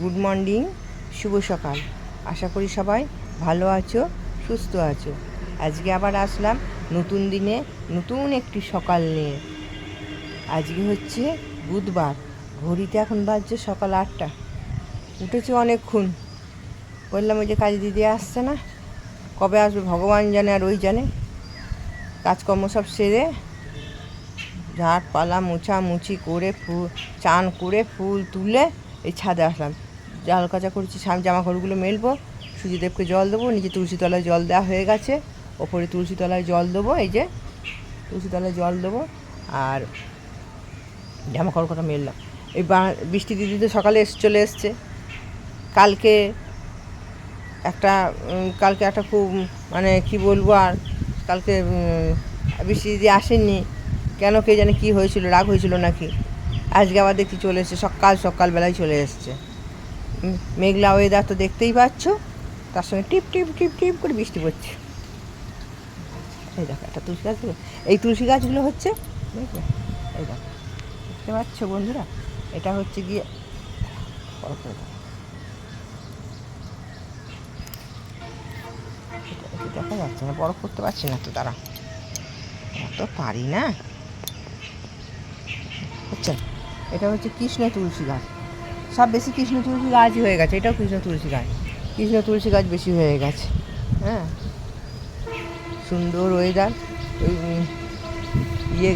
Good morning, শুভ সকাল। আশা করি সবাই ভালো আছো, সুস্থ আছো। আজকে আবার আসলাম নতুন দিনে নতুন একটি সকাল নিয়ে। আজকে হচ্ছে বুধবার, ঘড়িতে এখন বাজছে সকাল 8টা। উঠেছি অনেকক্ষণ, বললাম ওই যে কাজ দিদি আসছে না, কবে আসবে ভগবান জানে আর ওই জানে। কাজকর্ম সব সেরে ঝাড় পালা মোছামুছি করে চান করে ফুল তুলে এই ছাদে আসলাম। জাল কাচা করছি, জামা কাপড়গুলো মেলবো, সূর্যদেবকে জল দেবো। নিচে তুলসী তলায় জল দেওয়া হয়ে গেছে, ওপরে তুলসী তলায় জল দেবো। এই যে তুলসী তলায় জল দেবো আর জামা কাপড় কটা মেললাম। এই বৃষ্টি দিদি তো সকালে চলে এসছে। কালকে একটা খুব মানে কি বলবো, আর কালকে বৃষ্টি দিদি আসেননি কেন, কে জানে কী হয়েছিল, রাগ হয়েছিল নাকি। আজকে আবার দেখছি চলে এসছে, সকালবেলায় চলে এসছে। মেঘলা ওয়েদার তো দেখতেই পাচ্ছ, তার সঙ্গে টিপ টিপ টিপ টিপ করে বৃষ্টি পড়ছে। এই দেখো একটা তুলসী গাছগুলো, এই তুলসী গাছগুলো হচ্ছে দেখবে, এই দেখো দেখতে পাচ্ছ বন্ধুরা, এটা হচ্ছে গিয়ে দেখা যাচ্ছে না, বরফ করতে পারছি না তো, তারা অত পারি না। বুঝছেন, এটা হচ্ছে কৃষ্ণ তুলসী গাছ। সব বেশি কৃষ্ণ তুলসী গাছই হয়ে গেছে, এটাও কৃষ্ণ তুলসী গাছ। কৃষ্ণ তুলসী গাছ বেশি হয়ে গেছে। হ্যাঁ, সুন্দর ওয়েদার। ওই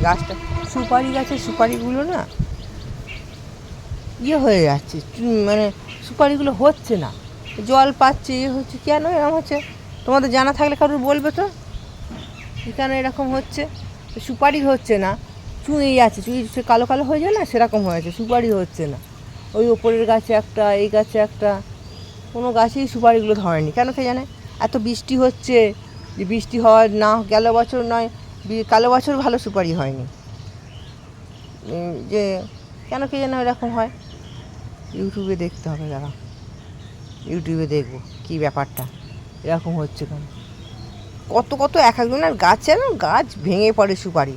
গাছটা সুপারি গাছের সুপারিগুলো না হয়ে যাচ্ছে, মানে সুপারিগুলো হচ্ছে না, জল পাচ্ছে, হচ্ছে কেন এরকম হচ্ছে। তোমাদের জানা থাকলে কারোর বলবে তো, কেন এরকম হচ্ছে। সুপারি হচ্ছে না, চুঁয়ে যাচ্ছে, সে কালো কালো হয়ে যায় না, সেরকম হয়েছে, সুপারি হচ্ছে না। ওই ওপরের গাছে একটা, এই গাছে একটা, কোনো গাছেই সুপারিগুলো ধরেনি কেন কে জানে। এত বৃষ্টি হচ্ছে, যে বৃষ্টি হয় না, গেল বছর নয়, কালো বছর ভালো সুপারি হয়নি, যে কেন কে জানে এরকম হয়। ইউটিউবে দেখতে হবে, দাঁড়া ইউটিউবে দেখবো কী ব্যাপারটা, এরকম হচ্ছে কেন। কত কত এক একজনের গাছে না, গাছ ভেঙে পড়ে সুপারি,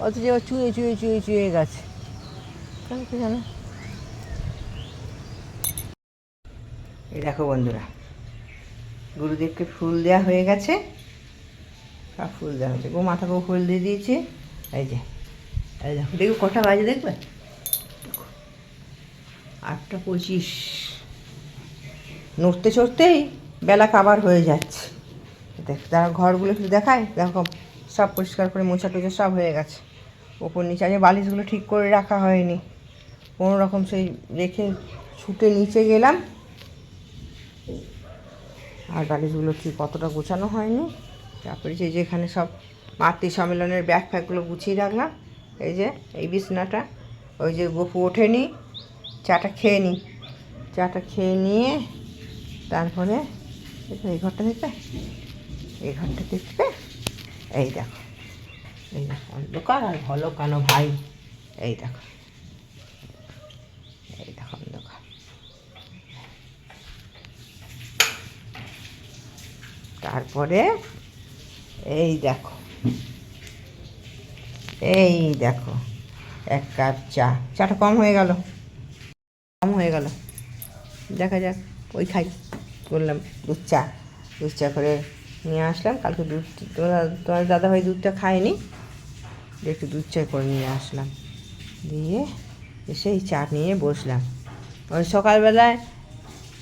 অথচ চুঁয়ে চুঁয়ে চুঁয়ে চুঁয়ে গেছে, কেন কে জানে। এই দেখো বন্ধুরা, গুরুদেবকে ফুল দেওয়া হয়ে গেছে, সব ফুল দেওয়া হয়েছে, মাথাকেও ফুল দিয়ে দিয়েছি। এই যে এই দেখো, দেখো কটা বাজে দেখবে, 8টা 25। নড়তে চড়তেই বেলা কাবার হয়ে যাচ্ছে। দেখ, তারা ঘরগুলো একটু দেখায়, দেখো সব পরিষ্কার করে মোছা টোছা সব হয়ে গেছে। ওপর নিচে আগে বালিশগুলো ঠিক করে রাখা হয়নি, কোনো রকম সেই রেখে ছুটে নিচে গেলাম, আর বালিশগুলো ঠিক কতটা গোছানো হয়নি। তারপরে যে যেখানে সব মাতৃ সম্মেলনের ব্যাগ ফ্যাগগুলো গুছিয়ে রাখলাম। এই যে এই বিছনাটা, ওই যে গপু ওঠেনি, চাটা খেয়ে নিয়ে তারপরে এই ঘরটা দেখবে, এই ঘরটা দেখবে, এই দেখো, এই দেখো অন্ধকার আর ভালো কানো ভাই, এই দেখো, এই দেখো অন্ধকার। তারপরে এই দেখো, এই দেখো 1 কাপ চাটা কম হয়ে গেল, দেখা যাক, ওই খাই বললাম দুধ চা করে নিয়ে আসলাম। কালকে দুধ তোমার দাদাভাই দুধটা খায়নি, একটু দুধ চা করে নিয়ে আসলাম, দিয়ে এসে এই চা নিয়ে বসলাম। ওই সকালবেলায়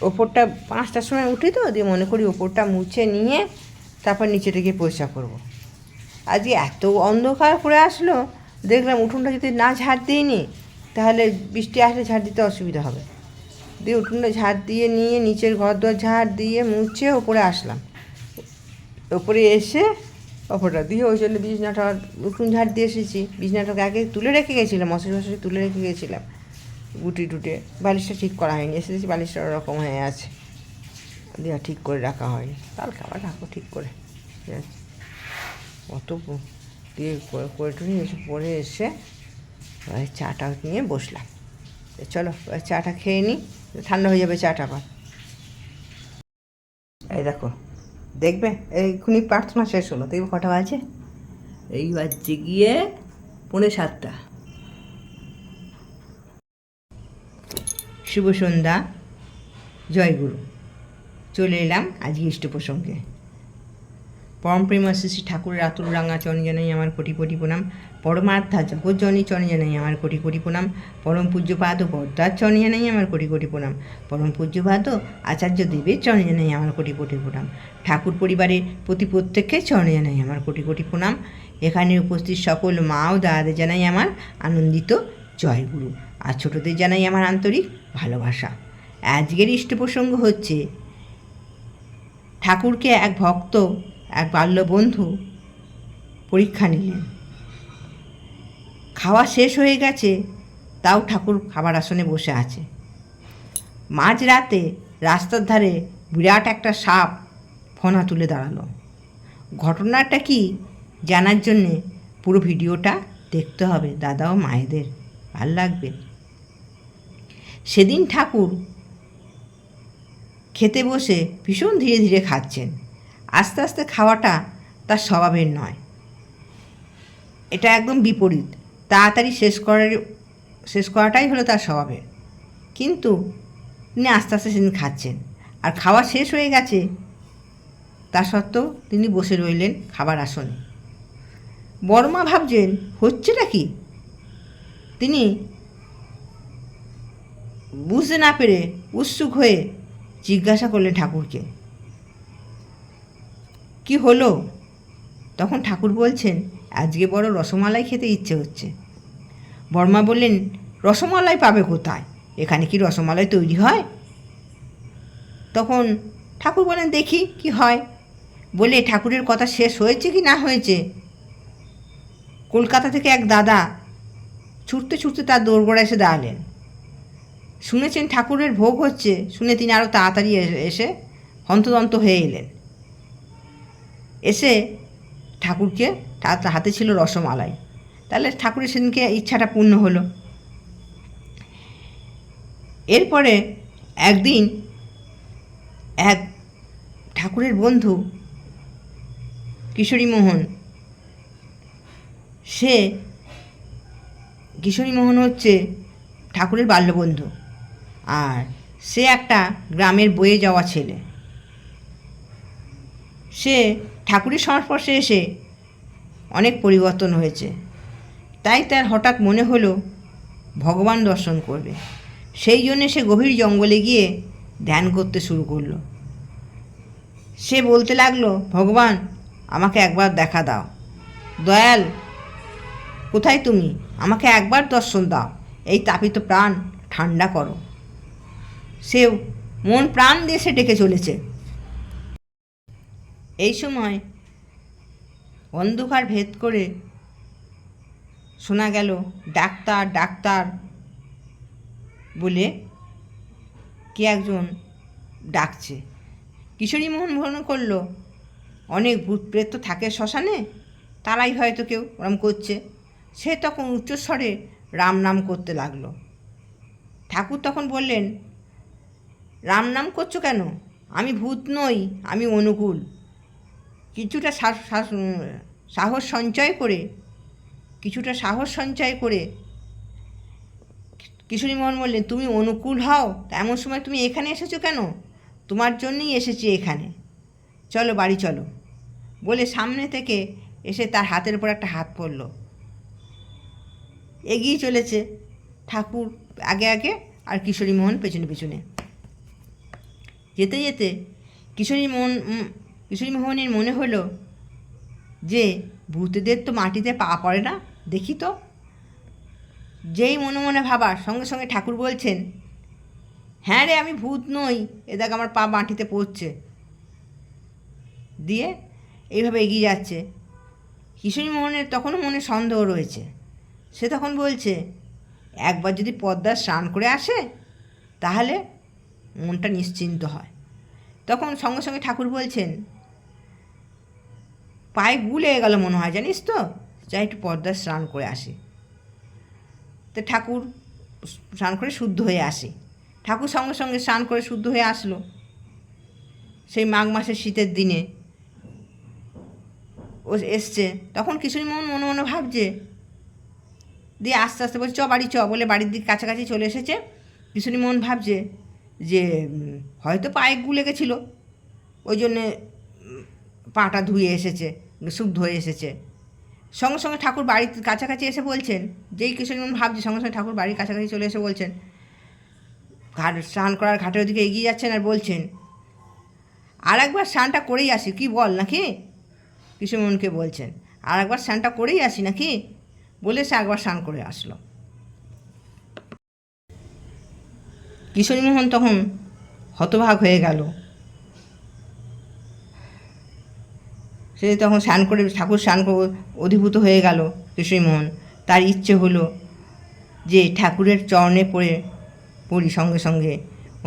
ওপরটা 5টার সময় উঠি তো, দিয়ে মনে করি ওপরটা মুছে নিয়ে তারপর নিচে থেকে পরিষ্কার করবো। আজকে এত অন্ধকার করে আসলো, দেখলাম উঠোনটা যদি না ঝাড় দিইনি তাহলে বৃষ্টি আসলে ঝাড় দিতে অসুবিধা হবে। দিয়ে উঠোনটা ঝাড় দিয়ে নিয়ে নিচের ঘর দর ঝাড় দিয়ে মুছে ওপরে আসলাম। ওপরে এসে ওপরটা দিয়ে ওই জন্য বিছনাটা উঠোন ঝাড় দিয়ে এসেছি। বিছনাটাকে আগে তুলে রেখে গেছিলাম, মশারি তুলে রেখে গেছিলাম, গুটি টুটে বালিশটা ঠিক করা হয়নি, এসে দেখছি বালিশটা ওরকম হয়ে আছে, দিয়ে ঠিক করে রাখা হয়নি। কালকে আবার রাখবো ঠিক করে, ঠিক আছে। অত দিয়ে করে টুরে এসে পরে এসে চাটা নিয়ে বসলাম। চলো চাটা খেয়ে নিই, ঠান্ডা হয়ে যাবে চাটা আবার। এই দেখো, দেখবে এইক্ষুনি প্রার্থনা শেষ হলো, দেখবে কটা বাজে, এই বাজছে গিয়ে 6:45। শুভ সন্ধ্যা, জয়গুরু। চলে এলাম আজকে ইষ্ট প্রসঙ্গে। পরম প্রেমা শ্রী শ্রী ঠাকুরের আতুর রাঙা চরণে জানাই আমার কোটি কোটি প্রণাম। পরমার্থা জগৎজননী চরণে জানাই আমার কোটি কোটি প্রণাম। পরম পূজ্যপাদ পদ্মার চরণে জানাই আমার কোটি কোটি প্রণাম। পরম পূজ্যপাদ আচার্য দেবের চরণে জানাই আমার কোটি কোটি প্রণাম। ঠাকুর পরিবারের প্রতি প্রত্যেকের চরণে জানাই আমার কোটি কোটি প্রণাম। এখানে উপস্থিত সকল মা ও দাদাদের জানাই আমার আনন্দিত জয়গুরু, আর ছোটদের জানাই আমার আন্তরিক ভালোবাসা। আজকের ইষ্ট প্রসঙ্গ হচ্ছে, ঠাকুরকে এক ভক্ত, এক বাল্যবন্ধু পরীক্ষা নিলেন। খাওয়া শেষ হয়ে গেছে, তাও ঠাকুর খাবার আসনে বসে আছে। মাঝরাতে রাস্তার ধারে বিরাট একটা সাপ ফনা তুলে দাঁড়ালো। ঘটনাটা কি জানার জন্যে পুরো ভিডিওটা দেখতে হবে দাদা ও মায়েদের, ভাল লাগবে। সেদিন ঠাকুর খেতে বসে ভীষণ ধীরে ধীরে খাচ্ছেন। আস্তে আস্তে খাওয়াটা তার স্বভাবের নয়, এটা একদম বিপরীত। তাড়াতাড়ি শেষ করাটাই হলো তার স্বভাবের। কিন্তু তিনি আস্তে আস্তে সেদিন খাচ্ছেন, আর খাওয়া শেষ হয়ে গেছে, তা সত্ত্বেও তিনি বসে রইলেন খাবার আসনে। বড়মা ভাবছেন হচ্ছেটা কি। তিনি বুঝতে না পেরে উৎসুক হয়ে জিজ্ঞাসা করলেন ঠাকুরকে, কি হলো? তখন ঠাকুর বলছেন, আজকে বড় রসমালাই খেতে ইচ্ছে হচ্ছে। বড়মা বললেন, রসমালাই পাবে কোথায়? এখানে কি রসমালাই তৈরি হয়? তখন ঠাকুর বলেন, দেখি কি হয়। বলে ঠাকুরের কথা শেষ হয়েছে কি না হয়েছে, কলকাতা থেকে এক দাদা ছুটতে ছুটতে তার দোরগোড়া এসে দাঁড়ালেন। শুনেছেন ঠাকুরের ভোগ হচ্ছে, শুনে তিনি আরও তাড়াতাড়ি এসে হন্তদন্ত হয়ে এলেন। এসে ঠাকুরকে, তার হাতে ছিল রসমালাই। তাহলে ঠাকুরের সেদিনকে ইচ্ছাটা পূর্ণ হলো। এরপরে একদিন এক ঠাকুরের বন্ধু কিশোরীমোহন, কিশোরীমোহন হচ্ছে ঠাকুরের বাল্যবন্ধু, আর সে একটা গ্রামের বয়ে যাওয়া ছেলে। সে ঠাকুরের সংস্পর্শে এসে অনেক পরিবর্তন হয়েছে। তাই তার হঠাৎ মনে হলো ভগবান দর্শন করবে। সেই জন্যে সে গভীর জঙ্গলে গিয়ে ধ্যান করতে শুরু করলো। সে বলতে লাগলো, ভগবান আমাকে একবার দেখা দাও, দয়াল কোথায় তুমি, আমাকে একবার দর্শন দাও, এই তাপিত প্রাণ ঠান্ডা করো। সে মন প্রাণ দিয়ে সে ডেকে চলেছে। এই সময় অন্ধকার ভেদ করে শোনা গেল, ডাক্তার ডাক্তার বলে কে একজন ডাকছে। কিশোরীমোহন মনে করল, অনেক ভূত প্রেত থাকে শ্মশানে, তারাই হয়তো কেউ ওরম করছে। সে তখন উচ্চস্বরে রাম নাম করতে লাগলো। ঠাকুর তখন বললেন, রাম নাম করছো কেন? আমি ভূত নই, আমি অনুকূল। কিছুটা সাহস সঞ্চয় করে কিশোরীমোহন বললেন, তুমি অনুকূল হও, এমন সময় তুমি এখানে এসেছো কেন? তোমার জন্যই এসেছি এখানে, চলো বাড়ি চলো। বলে সামনে থেকে এসে তার হাতের উপর একটা হাত পড়ল। এগিয়ে চলেছে ঠাকুর আগে আগে, আর কিশোরীমোহন পেছনে পেছনে। যেতে যেতে কিশোরীমোহনের মনে হলো যে ভূতদের তো মাটিতে পা পড়ে না, দেখি তো। যেই মনে মনে ভাবার সঙ্গে সঙ্গে ঠাকুর বলছেন, হ্যাঁ রে, আমি ভূত নই, এ দেখ আমার পা মাটিতে পড়ছে। দিয়ে এইভাবে এগিয়ে যাচ্ছে। কিশোরীমোহনের তখনও মনে সন্দেহ রয়েছে। সে তখন বলছে, একবার যদি পদ্মার স্নান করে আসে তাহলে মনটা নিশ্চিন্ত হয়। তখন সঙ্গে সঙ্গে ঠাকুর বলছেন, পায়ে গুলে গেল মনে হয়, জানিস তো, যাই একটু পদ্মার স্নান করে আসি। তো ঠাকুর স্নান করে শুদ্ধ হয়ে আসে। ঠাকুর সঙ্গে সঙ্গে স্নান করে শুদ্ধ হয়ে আসলো। সেই মাঘ মাসের শীতের দিনে ও এসছে। তখন কিশোরীমোহন মনে মনে ভাবছে, দিয়ে আস্তে আস্তে বলছে, চ বাড়ি চ, বলে বাড়ির দিকে কাছাকাছি চলে এসেছে। কিশোরীমোহন ভাবছে যে হয়তো পায়ে গুলে গেছিলো, ওই জন্যে পাটা ধুয়ে এসেছে, শুদ্ধ হয়ে এসেছে। সঙ্গে সঙ্গে ঠাকুর বাড়ির কাছাকাছি এসে বলছেন, যেই কিশোরীমোহন ভাবছে সঙ্গে সঙ্গে ঠাকুর বাড়ির কাছাকাছি চলে এসে বলছেন, ঘাট স্নান করার ঘাটের দিকে এগিয়ে যাচ্ছেন আর বলছেন, আর একবার স্নানটা করেই আসি, কি বল নাকি? কিশোরীমোহনকে বলছেন, আর একবার স্নানটা করেই আসি নাকি? বলে সে একবার স্নান করে আসলো। কিশোরীমোহন তখন হতবাক হয়ে গেল। সে তখন স্নান করে, ঠাকুর স্নান করে অধিভূত হয়ে গেল কিশোরীমোহন। তার ইচ্ছে হলো যে ঠাকুরের চরণে পড়ি, সঙ্গে সঙ্গে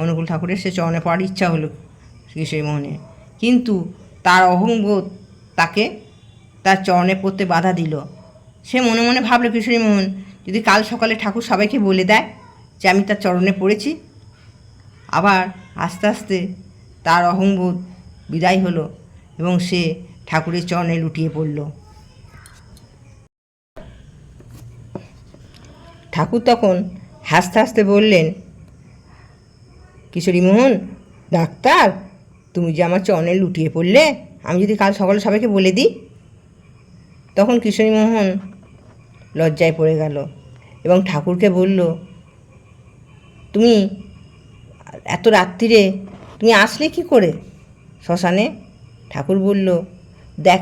অনুকূল ঠাকুরের সে চরণে পড়ার ইচ্ছা হলো কিশোরীমোহনের। কিন্তু তার অহংবোধ তাকে তার চরণে পড়তে বাধা দিল। সে মনে মনে ভাবলো, কিশোরীমোহন যদি কাল সকালে ঠাকুর সবাইকে বলে দেয় যে আমি তার চরণে পড়েছি, আবার আস্তে আস্তে তার অহংবোধ বিদায় হলো এবং সে ঠাকুরের চরণে লুটিয়ে পড়ল। ঠাকুর তখন হাসতে হাসতে বললেন, কিশোরীমোহন, ডাক্তার, তুমি যে আমার চরণে লুটিয়ে পড়লে, আমি যদি কাল সকালে সবাইকে বলে দিই? তখন কিশোরীমোহন লজ্জায় পড়ে গেল এবং ঠাকুরকে বলল, তুমি এত রাত্রিরে তুমি আসলে কি করে শ্মশানে? ঠাকুর বলল, দেখ,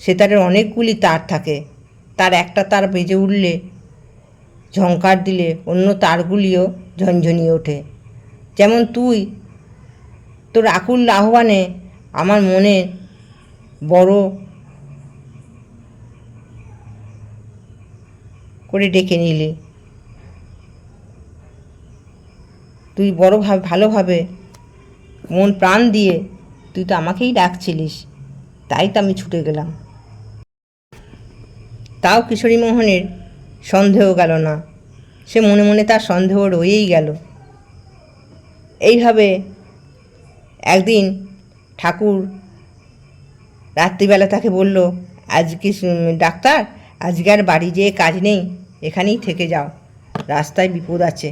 সেতারের অনেকগুলি তার থাকে, তার একটা তার বেজে উঠলে, ঝংকার দিলে অন্য তারগুলিও ঝনঝনিয়ে ওঠে। যেমন তুই তোর আকুল আহ্বানে আমার মনে বড় করে ডেকে নিলি, তুই বড় ভালোভাবে মন প্রাণ দিয়ে তুই তো আমাকেই ডাকছিলিস, তাই তো আমি ছুটে গেলাম। তাও কিশোরীমোহনের সন্দেহ গেল না, সে মনে মনে তার সন্দেহ রয়েই গেল। এইভাবে একদিন ঠাকুর রাত্রিবেলা তাকে বলল, আজকে ডাক্তার, আজকে আর বাড়ি যেয়ে কাজ নেই, এখানেই থেকে যাও, রাস্তায় বিপদ আছে।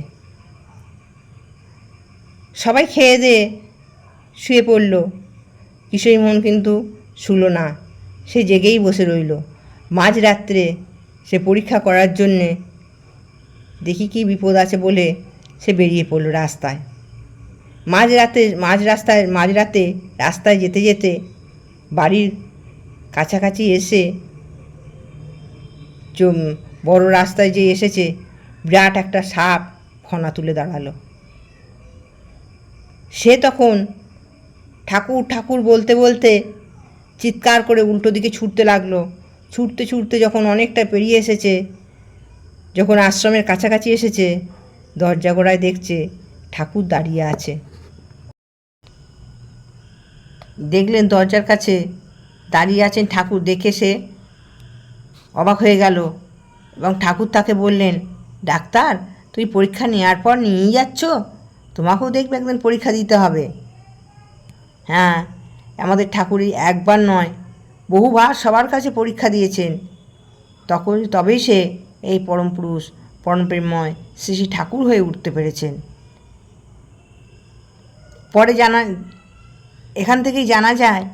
সবাই খেয়ে দিয়ে শুয়ে পড়ল। কিশোরীমোহন কিন্তু শুলো না, সে জেগেই বসে রইল। মাঝরাত্রে সে পরীক্ষা করার জন্যে দেখি কি বিপদ আছে বলে সে বেরিয়ে পড়ল রাস্তায়। মাঝরাতে রাস্তায় যেতে যেতে বাড়ির কাছাকাছি এসে বড় রাস্তায় যে এসেছে, বিরাট একটা সাপ ফনা তুলে দাঁড়ালো। সে তখন ঠাকুর ঠাকুর বলতে বলতে চিৎকার করে উল্টো দিকে ছুটতে লাগলো। ছুটতে ছুটতে যখন অনেকটা পেরিয়ে এসেছে, যখন আশ্রমের কাছাকাছি এসেছে, দরজা গোড়ায় দেখছে ঠাকুর দাঁড়িয়ে আছে। দেখলেন দরজার কাছে দাঁড়িয়ে আছেন ঠাকুর, দেখে সে অবাক হয়ে গেল এবং ঠাকুর তাকে বললেন, ডাক্তার, তুই পরীক্ষা নেওয়ার পর নিয়েই যাচ্ছ? তোমাকেও দেখবে একদিন পরীক্ষা দিতে হবে। হ্যাঁ, আমাদের ঠাকুরই একবার নয়, বহুবার সবার কাছে পরীক্ষা দিয়েছেন, তবেই সে এই পরম পুরুষ, পরমপ্রেমময় শ্রী শ্রী ঠাকুর হয়ে উঠতে পেরেছেন। পরে এখান থেকেই জানা যায়,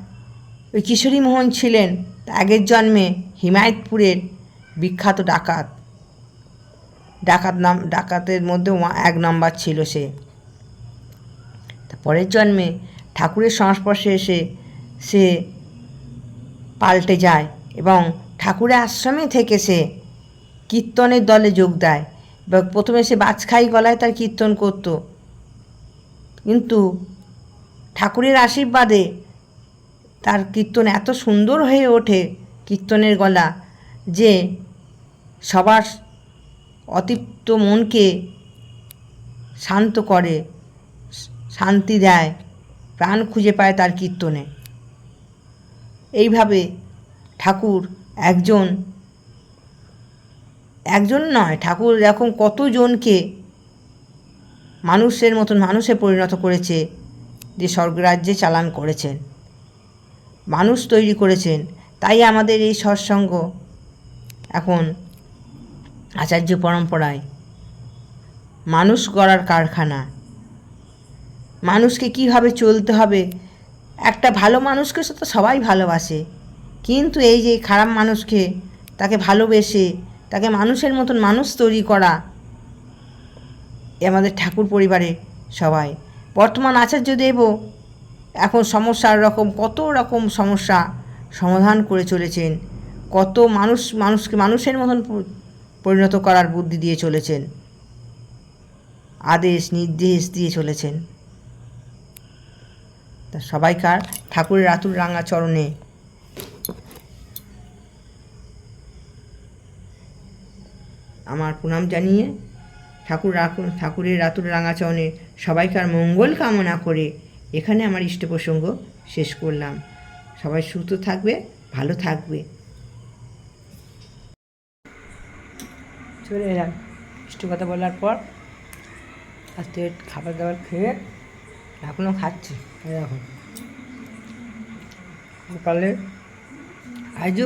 ওই কিশোরীমোহন ছিলেন আগের জন্মে হিমায়তপুরের বিখ্যাত ডাকাতের মধ্যে 1 নম্বর ছিল সে। পরের জন্মে ঠাকুরের সংস্পর্শে এসে সে পাল্টে যায় এবং ঠাকুরের আশ্রমে থেকে সে কীর্তনের দলে যোগ দেয়। এবং প্রথমে সে বাজখাই গলায় তার কীর্তন করত, কিন্তু ঠাকুরের আশীর্বাদে তার কীর্তন এত সুন্দর হয়ে ওঠে, কীর্তনের গলা, যে সবার অতৃপ্ত মনকে শান্ত করে, শান্তি দেয়, প্রাণ খুঁজে পায় তার কীর্তনে। এইভাবে ঠাকুর একজন নয়, ঠাকুর এরকম কতজনকে মানুষের মতন মানুষে পরিণত করেছে, যে স্বর্গরাজ্যে চালান করেছেন, মানুষ তৈরি করেছেন। তাই আমাদের এই সৎসঙ্গ এখন আচার্য পরম্পরায় মানুষ গড়ার কারখানা। মানুষকে কীভাবে চলতে হবে, একটা ভালো মানুষকে তো সবাই ভালোবাসে, কিন্তু এই যে খারাপ মানুষকে তাকে ভালোবেসে তাকে মানুষের মতন মানুষ তৈরি করা এ আমাদের ঠাকুর পরিবারে সবাই। বর্তমান আচার্যদেবও এখন কত রকম সমস্যা সমাধান করে চলেছেন, কত মানুষকে মানুষের মতন পরিণত করার বুদ্ধি দিয়ে চলেছেন, আদেশ নির্দেশ দিয়ে চলেছেন। তা সবাইকার ঠাকুরের আতুর রাঙা চরণে আমার প্রণাম জানিয়ে ঠাকুরের আতুর রাঙা চরণে সবাইকার মঙ্গল কামনা করে এখানে আমার ইষ্ট প্রসঙ্গ শেষ করলাম। সবাই সুস্থ থাকবে, ভালো থাকবে। চলে এলাম ইষ্ট কথা বলার পর আজকে খাবার দাবার খেয়ে এখনও খাচ্ছি। এখন সকালে আইজু,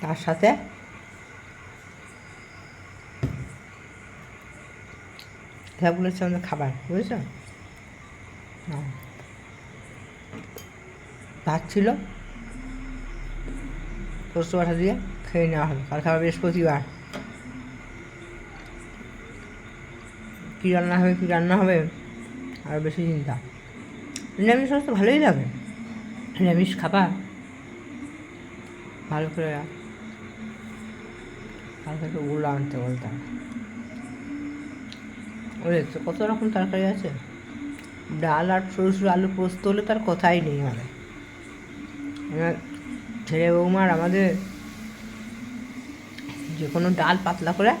তার সাথে সেগুলো হচ্ছে আমাদের খাবার, বুঝেছ? ভাত ছিল, পোস্ত বাটা দিয়ে খেয়ে নেওয়া হলো। কাল খাবার বৃহস্পতিবার, কী রান্না হবে আর বেশি চিন্তা। নিরামিষ তো ভালোই লাগে, নিরামিষ খাবার ভালো করে কাল থেকে ওগুলো আনতে বলতাম। ওই কত রকম তরকারি আছে, ডাল আর সরু আলু পোস্ত হলে তার কথাই নেই। আমাদের ছেলে বৌমার আমাদের যে কোনো ডাল পাতলা করে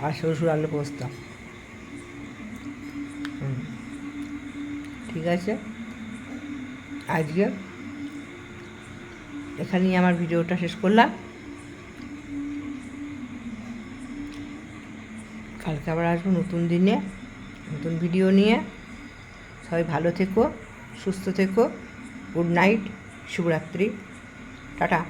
আর সরু আলু পোস্ত। ঠিক আছে, আজকে এখানেই আমার ভিডিওটা শেষ করলাম। কালকে আবার আসবো নতুন দিনে নতুন ভিডিও নিয়ে। সবাই ভালো থেকো, সুস্থ থেকো। গুড নাইট, শুভরাত্রি, টাটা।